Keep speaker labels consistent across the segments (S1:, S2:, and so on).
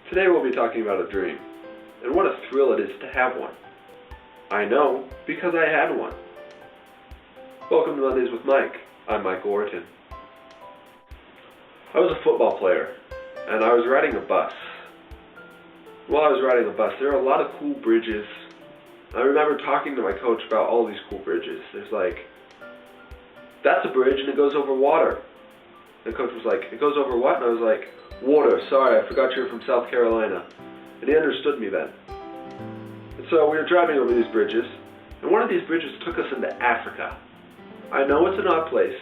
S1: Today we'll be talking about a dream, and what a thrill it is to have one. I know, because I had one. Welcome to Mondays with Mike. I'm Mike Orton. I was a football player, and I was riding a bus. While I was riding the bus, there were a lot of cool bridges. I remember talking to my coach about all these cool bridges. There's like, that's a bridge and it goes over water. The coach was like, it goes over what? And I was like, water, sorry, I forgot you were from South Carolina. And he understood me then. And so we were driving over these bridges, and one of these bridges took us into Africa. I know it's an odd place,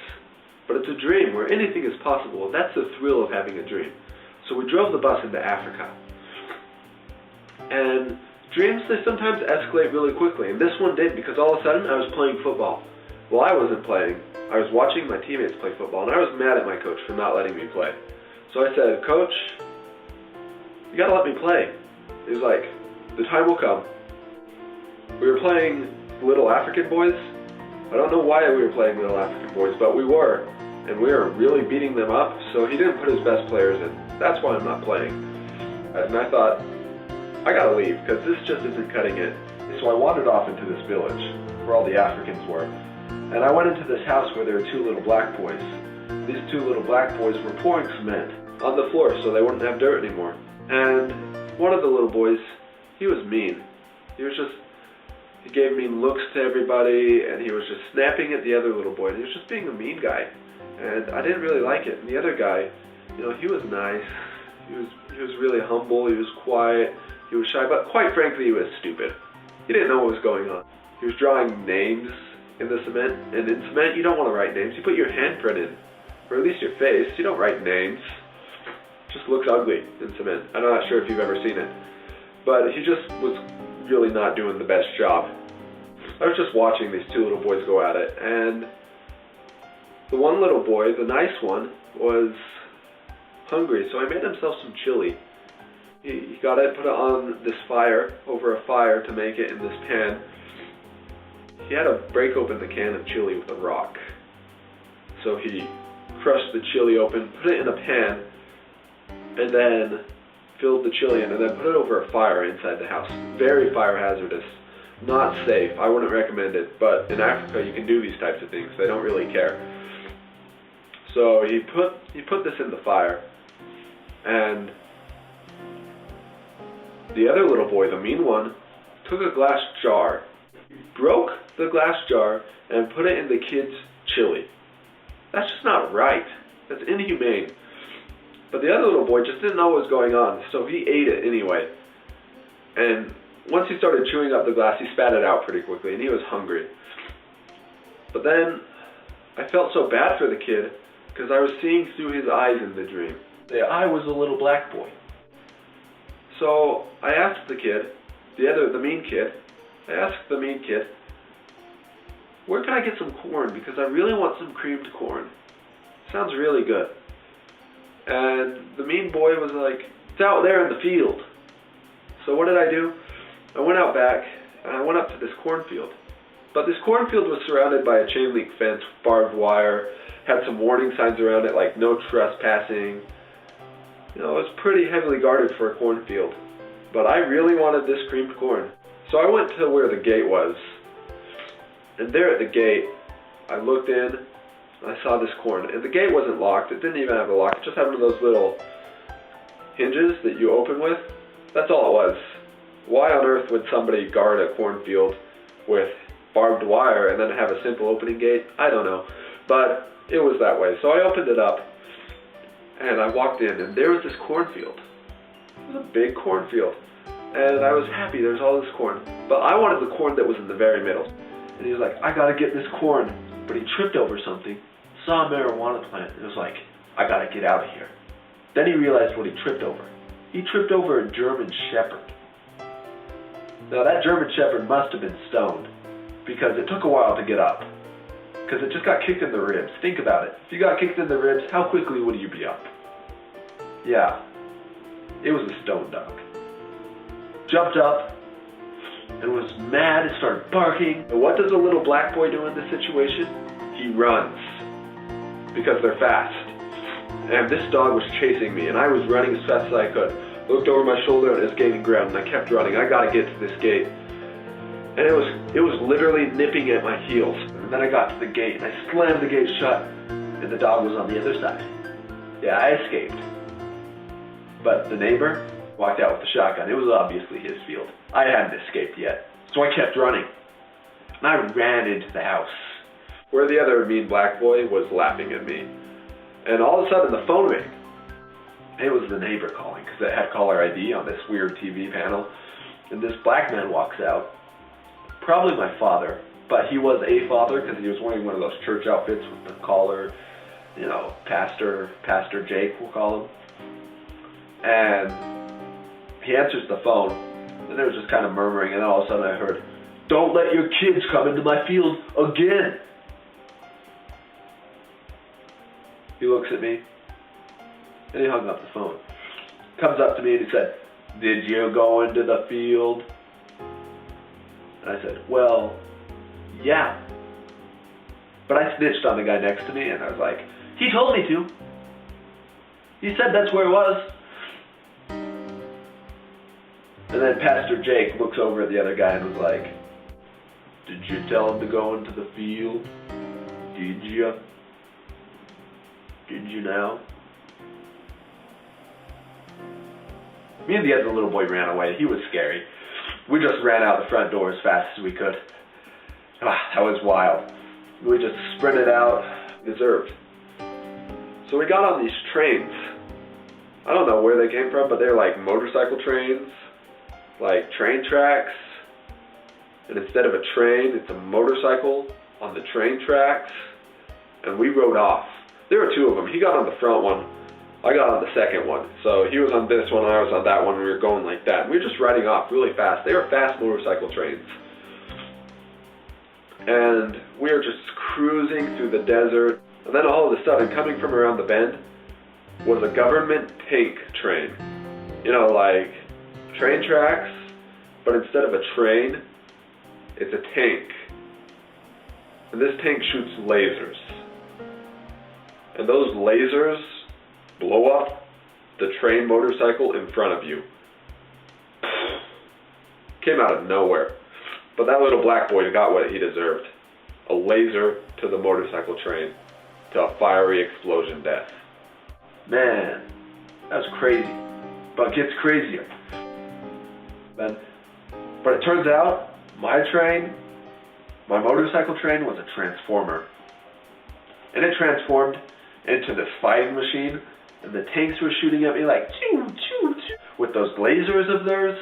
S1: but it's a dream where anything is possible, and that's the thrill of having a dream. So we drove the bus into Africa. And dreams, they sometimes escalate really quickly, and this one did, because all of a sudden I was playing football. Well, I wasn't playing. I was watching my teammates play football, and I was mad at my coach for not letting me play. So I said, Coach, you gotta let me play. He was like, the time will come. We were playing Little African Boys. I don't know why we were playing Little African Boys, but we were. And we were really beating them up, so he didn't put his best players in. That's why I'm not playing. And I thought, I gotta leave, because this just isn't cutting it. So I wandered off into this village, where all the Africans were. And I went into this house where there were two little black boys. These two little black boys were pouring cement on the floor so they wouldn't have dirt anymore. And one of the little boys, he was mean. He gave mean looks to everybody, and he was just snapping at the other little boy. And he was just being a mean guy. And I didn't really like it. And the other guy, he was nice. He was really humble. He was quiet. He was shy, but quite frankly, he was stupid. He didn't know what was going on. He was drawing names in the cement, and in cement, you don't want to write names. You put your handprint in, or at least your face. You don't write names. It just looks ugly in cement. I'm not sure if you've ever seen it, but he just was really not doing the best job. I was just watching these two little boys go at it, and the one little boy, the nice one, was hungry, so I made himself some chili. He got it, put it on this fire, over a fire to make it in this pan. He had to break open the can of chili with a rock. So he crushed the chili open, put it in a pan, and then filled the chili in, and then put it over a fire inside the house. Very fire hazardous, not safe. I wouldn't recommend it, but in Africa you can do these types of things. They don't really care. So he put this in the fire, and the other little boy, the mean one, took a glass jar, broke the glass jar, and put it in the kid's chili. That's just not right. That's inhumane. But the other little boy just didn't know what was going on, so he ate it anyway. And once he started chewing up the glass, he spat it out pretty quickly, and he was hungry. But then I felt so bad for the kid, because I was seeing through his eyes in the dream. I was a little black boy. So I asked the kid, the mean kid, where can I get some corn? Because I really want some creamed corn. Sounds really good. And the mean boy was like, it's out there in the field. So what did I do? I went out back, and I went up to this cornfield. But this cornfield was surrounded by a chain link fence, barbed wire, had some warning signs around it like no trespassing. It was pretty heavily guarded for a cornfield. But I really wanted this creamed corn. So I went to where the gate was. And there at the gate, I looked in, and I saw this corn. And the gate wasn't locked. It didn't even have a lock. It just had one of those little hinges that you open with. That's all it was. Why on earth would somebody guard a cornfield with barbed wire and then have a simple opening gate? I don't know. But it was that way. So I opened it up, and I walked in, and there was this cornfield. It was a big cornfield. And I was happy there was all this corn. But I wanted the corn that was in the very middle. And he was like, I gotta get this corn. But he tripped over something, saw a marijuana plant, and was like, I gotta get out of here. Then he realized what he tripped over. He tripped over a German Shepherd. Now that German Shepherd must have been stoned, because it took a while to get up. Because it just got kicked in the ribs. Think about it. If you got kicked in the ribs, how quickly would you be up? Yeah, it was a stone dog. Jumped up and was mad and started barking. And what does a little black boy do in this situation? He runs, because they're fast. And this dog was chasing me, and I was running as fast as I could. looked over my shoulder and it was gaining ground, and I kept running. I gotta get to this gate. And it was literally nipping at my heels. And then I got to the gate, and I slammed the gate shut, and the dog was on the other side. Yeah, I escaped. But the neighbor walked out with the shotgun. It was obviously his field. I hadn't escaped yet. So I kept running. And I ran into the house, where the other mean black boy was laughing at me. And all of a sudden, the phone rang. It was the neighbor calling, because it had caller ID on this weird TV panel. And this black man walks out. Probably my father, but he was a father because he was wearing one of those church outfits with the collar, you know, Pastor Jake, we'll call him. And he answers the phone, and there was just kind of murmuring, and then all of a sudden I heard, "Don't let your kids come into my field again." He looks at me, and he hung up the phone. Comes up to me and he said, "Did you go into the field?" And I said, "Well, yeah." But I snitched on the guy next to me, and I was like, "He told me to. He said that's where it was." And then Pastor Jake looks over at the other guy and was like, "Did you tell him to go into the field? Did you? Did you now?" Me and the other little boy ran away. He was scary. We just ran out the front door as fast as we could. That was wild. We just sprinted out, deserved. So we got on these trains. I don't know where they came from, but they're like motorcycle trains, like train tracks. And instead of a train, it's a motorcycle on the train tracks. And we rode off. There were two of them. He got on the front one. I got on the second one. So he was on this one, I was on that one. We were going like that. We were just riding off really fast. They were fast motorcycle trains. And we were just cruising through the desert. And then all of a sudden, coming from around the bend, was a government tank train. You know, like train tracks, but instead of a train, it's a tank. And this tank shoots lasers. And those lasers blow up the train motorcycle in front of you. Came out of nowhere. But that little black boy got what he deserved. A laser to the motorcycle train, to a fiery explosion death. Man, that was crazy. But it gets crazier. But it turns out, my motorcycle train was a transformer. And it transformed into this fighting machine. And the tanks were shooting at me like, choo, choo, choo, with those lasers of theirs.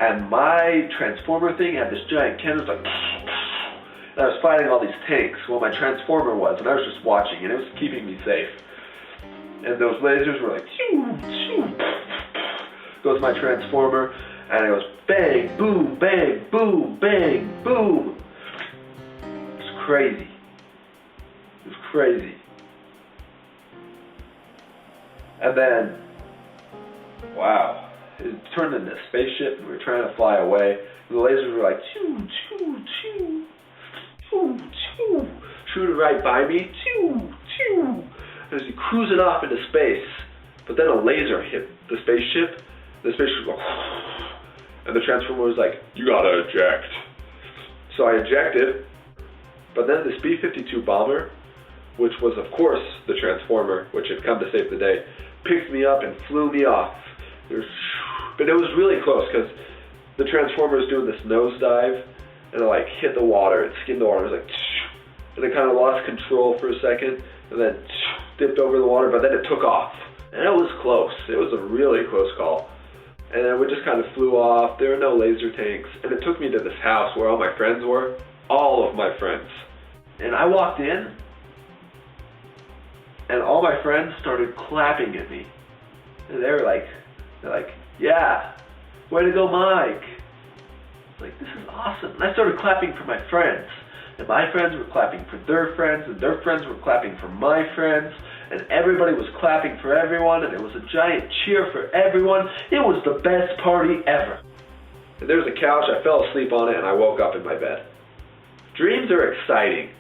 S1: And my transformer thing had this giant cannon, like, and I was fighting all these tanks. Well, my transformer was, and I was just watching, and it was keeping me safe. And those lasers were like, choo, choo, goes my transformer, and it was bang, boom, bang, boom, bang, boom. It was crazy. It was crazy. And then, wow, it turned into a spaceship, and we were trying to fly away. And the lasers were like, choo, choo, choo, choo, choo, shooting right by me, choo, choo. And as he cruising off into space, but then a laser hit the spaceship. The spaceship was like, and the transformer was like, "You gotta eject." So I ejected, but then this B-52 bomber, which was of course the transformer, which had come to save the day, picked me up and flew me off. But it was really close because the transformer was doing this nosedive, and it like hit the water, it skimmed the water, it was like, and it kind of lost control for a second, and then dipped over the water, but then it took off. And it was close. It was a really close call. And then we just kind of flew off. There were no laser tanks. And it took me to this house where all my friends were. All of my friends. And I walked in, and all my friends started clapping at me. And they're like, "Yeah, way to go, Mike." It's like, this is awesome. And I started clapping for my friends. And my friends were clapping for their friends, and their friends were clapping for my friends, and everybody was clapping for everyone, and it was a giant cheer for everyone. It was the best party ever. And there was a couch, I fell asleep on it, and I woke up in my bed. Dreams are exciting.